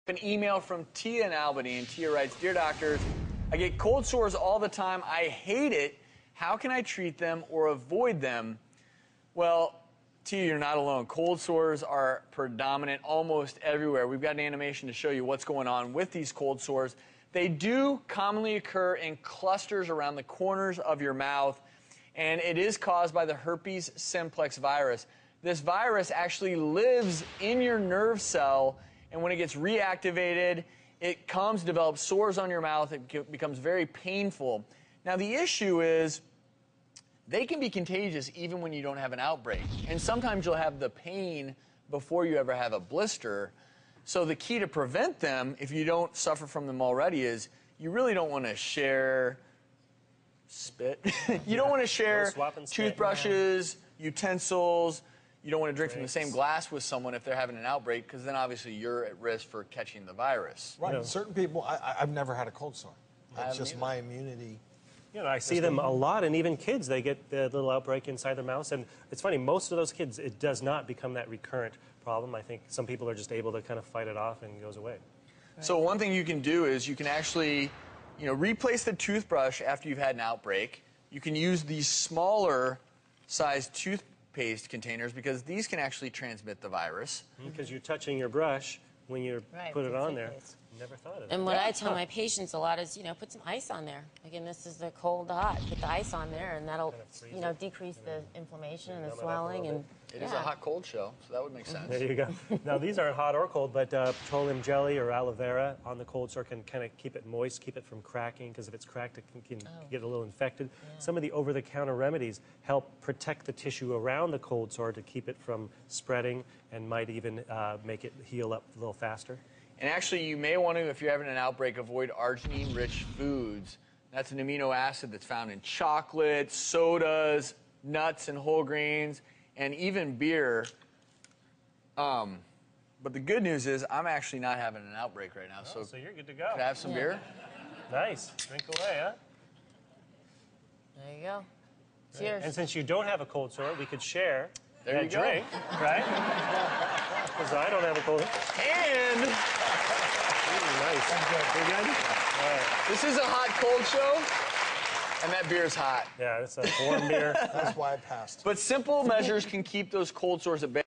An email from Tia in Albany, and Tia writes, "Dear doctors, I get cold sores all the time. I hate it. How can I treat them or avoid them?" Well, Tia, you're not alone. Cold sores are predominant almost everywhere. We've got an animation to show you what's going on with these cold sores. They do commonly occur in clusters around the corners of your mouth, and it is caused by the herpes simplex virus. This virus actually lives in your nerve cell, and when it gets reactivated, it develops sores on your mouth. It becomes very painful. Now, the issue is they can be contagious even when you don't have an outbreak. And sometimes you'll have the pain before you ever have a blister. So the key to prevent them, if you don't suffer from them already, is you really don't want to share spit. You don't want to share toothbrushes, utensils. You don't want to drink from the same glass with someone if they're having an outbreak, because then obviously you're at risk for catching the virus. Right. You know, certain people, I've never had a cold sore. It's just my immunity. You know, I see them a lot, and even kids, they get the little outbreak inside their mouths. And it's funny, most of those kids, it does not become that recurrent problem. I think some people are just able to kind of fight it off and it goes away. Right. So one thing you can do is you can actually, replace the toothbrush after you've had an outbreak. You can use these smaller sized toothpaste containers because these can actually transmit the virus. Because you're touching your brush when you put it on there. Never thought of it. And what I tell my patients a lot is, put some ice on there. Again, this is the cold to hot. Put the ice on there, and that'll, decrease the inflammation and the swelling. And it is a hot-cold show, so that would make sense. There you go. Now, these aren't hot or cold, but petroleum jelly or aloe vera on the cold sore can kind of keep it moist, keep it from cracking, because if it's cracked, it can get a little infected. Yeah. Some of the over-the-counter remedies help protect the tissue around the cold sore to keep it from spreading and might even make it heal up a little faster. And actually, you may want to, if you're having an outbreak, avoid arginine-rich foods. That's an amino acid that's found in chocolate, sodas, nuts and whole grains, and even beer. But the good news is I'm actually not having an outbreak right now. So you're good to go. Could I have some beer? Nice. Drink away, huh? There you go. Cheers. And since you don't have a cold sore, we could share that drink, right? Because I don't have a cold sore. And... nice. Pretty good? All right. This is a hot-cold show, and that beer's hot. Yeah, it's a warm beer. That's why I passed. But simple measures can keep those cold sores at bay.